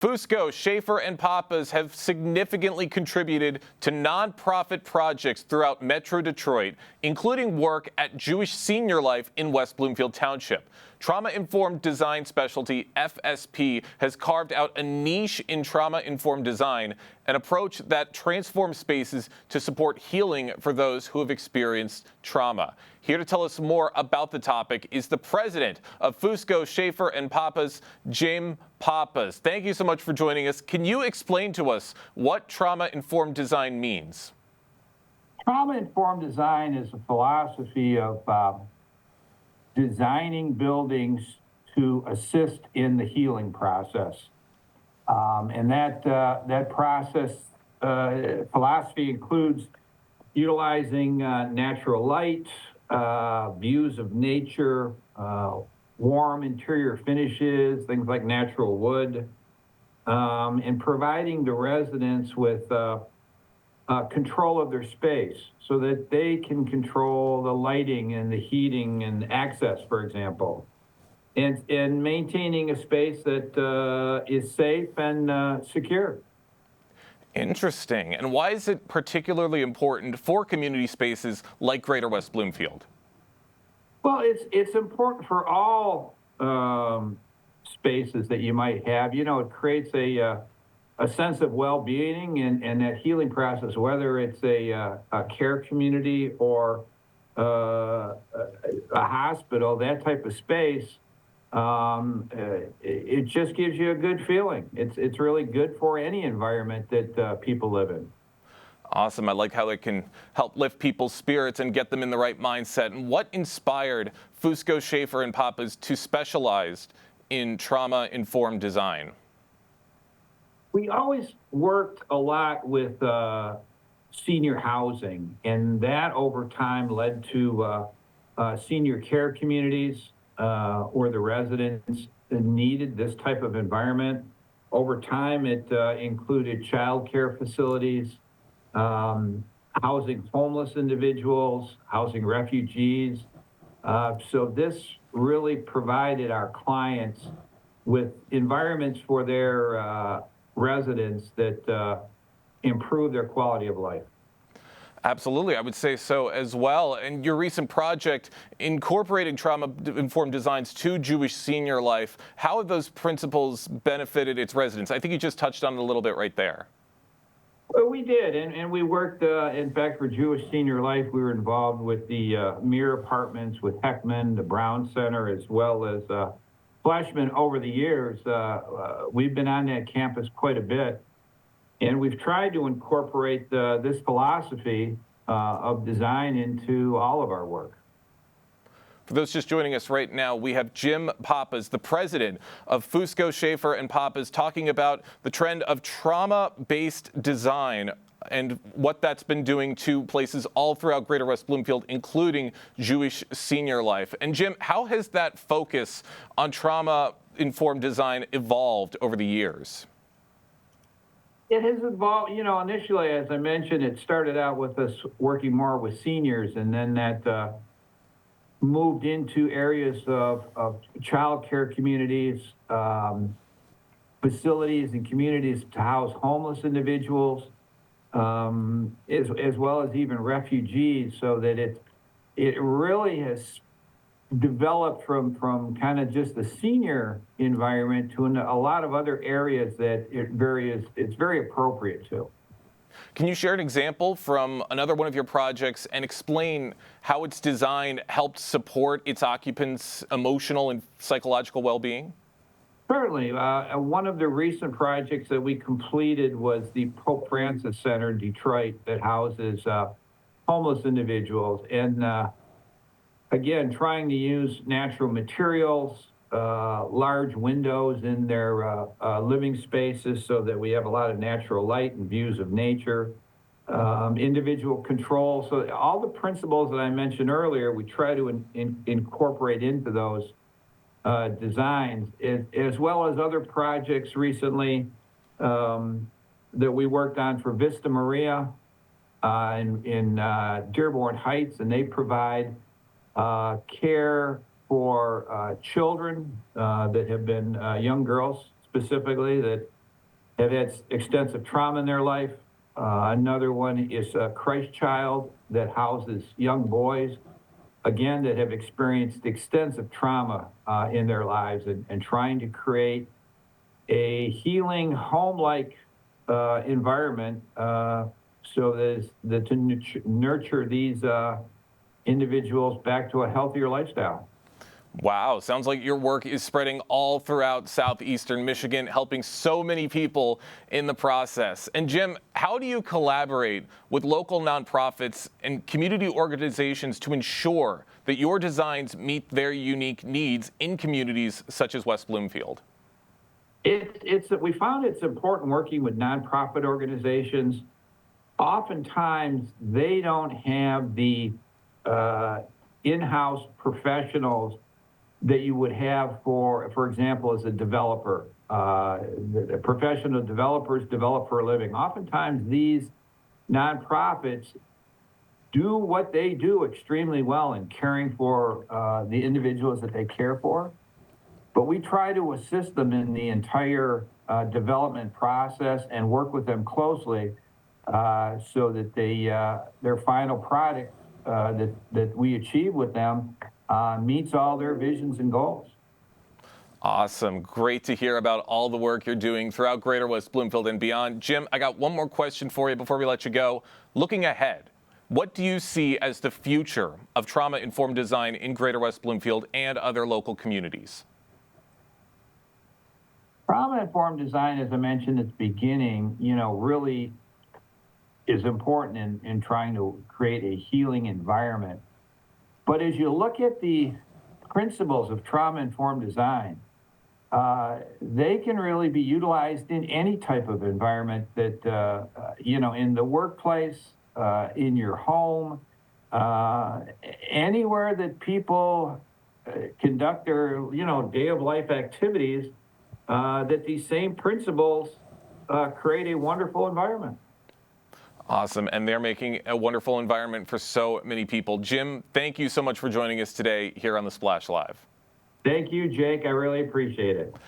Fusco, Shaffer, and Pappas have significantly contributed to nonprofit projects throughout Metro Detroit, including work at Jewish Senior Life in West Bloomfield Township. Trauma-Informed Design Specialty, FSP, has carved out a niche in trauma-informed design, an approach that transforms spaces to support healing for those who have experienced trauma. Here to tell us more about the topic is the president of Fusco, Shaffer, and Pappas, Jim Pappas. Thank you so much for joining us. Can you explain to us what trauma-informed design means? Trauma-informed design is a philosophy of designing buildings to assist in the healing process. And that process philosophy includes utilizing natural light, views of nature, warm interior finishes, things like natural wood, and providing the residents with control of their space so that they can control the lighting and the heating and access, for example, and maintaining a space that is safe and secure. Interesting. And why is it particularly important for community spaces like Greater West Bloomfield? Well, it's important for all spaces that you might have. You know, it creates a sense of well-being and that healing process, whether it's a care community or a hospital, that type of space. It just gives you a good feeling. It's really good for any environment that people live in. Awesome. I like how it can help lift people's spirits and get them in the right mindset. And what inspired Fusco, Shaffer, and Pappas to specialize in trauma-informed design? We always worked a lot with senior housing, and that over time led to senior care communities where the residents needed this type of environment. Over time, it included child care facilities, housing homeless individuals, housing refugees. So this really provided our clients with environments for their residents that improve their quality of life. Absolutely, I would say so as well. And your recent project incorporating trauma-informed designs to Jewish Senior Life, how have those principles benefited its residents? I think you just touched on it a little bit right there. Well, we did, and we worked, in fact, for Jewish Senior Life, we were involved with the Mir Apartments, with Heckman, the Brown Center, as well as Flashman. Over the years, we've been on that campus quite a bit, and we've tried to incorporate this philosophy of design into all of our work. For those just joining us right now, we have Jim Pappas, the president of Fusco, Shaffer, and Pappas, talking about the trend of trauma-based design and what that's been doing to places all throughout Greater West Bloomfield, including Jewish Senior Life. And Jim, how has that focus on trauma-informed design evolved over the years? It has evolved, you know, initially, as I mentioned, it started out with us working more with seniors, and then that moved into areas of child care communities, facilities and communities to house homeless individuals, as well as even refugees, so that it really has developed from kind of just the senior environment to a lot of other areas that it's very appropriate to. Can you share an example from another one of your projects and explain how its design helped support its occupants' emotional and psychological well-being? Certainly. One of the recent projects that we completed was the Pope Francis Center in Detroit that houses homeless individuals. And again, trying to use natural materials, large windows in their living spaces so that we have a lot of natural light and views of nature, individual control. So all the principles that I mentioned earlier, we try to incorporate into those designs, as well as other projects recently that we worked on for Vista Maria in Dearborn Heights, and they provide care for children that have been young girls specifically that have had extensive trauma in their life. Another one is Christ Child that houses young boys, again, that have experienced extensive trauma in their lives, and trying to create a healing home-like environment so that to nurture these individuals back to a healthier lifestyle. Wow, sounds like your work is spreading all throughout southeastern Michigan, helping so many people in the process. And Jim, how do you collaborate with local nonprofits and community organizations to ensure that your designs meet their unique needs in communities such as West Bloomfield? We found it's important working with nonprofit organizations. Oftentimes, they don't have the in-house professionals that you would have for example, as a developer. The professional developers develop for a living. Oftentimes, these nonprofits do what they do extremely well in caring for the individuals that they care for. But we try to assist them in the entire development process and work with them closely so that their final product that we achieve with them meets all their visions and goals. Awesome. Great to hear about all the work you're doing throughout Greater West Bloomfield and beyond. Jim, I got one more question for you before we let you go. Looking ahead, what do you see as the future of trauma-informed design in Greater West Bloomfield and other local communities? Trauma-informed design, as I mentioned at the beginning, really is important in trying to create a healing environment. But as you look at the principles of trauma-informed design, they can really be utilized in any type of environment that, in the workplace, in your home, anywhere that people conduct their, day of life activities, that these same principles create a wonderful environment. Awesome. And they're making a wonderful environment for so many people. Jim, thank you so much for joining us today here on The Splash Live. Thank you, Jake. I really appreciate it.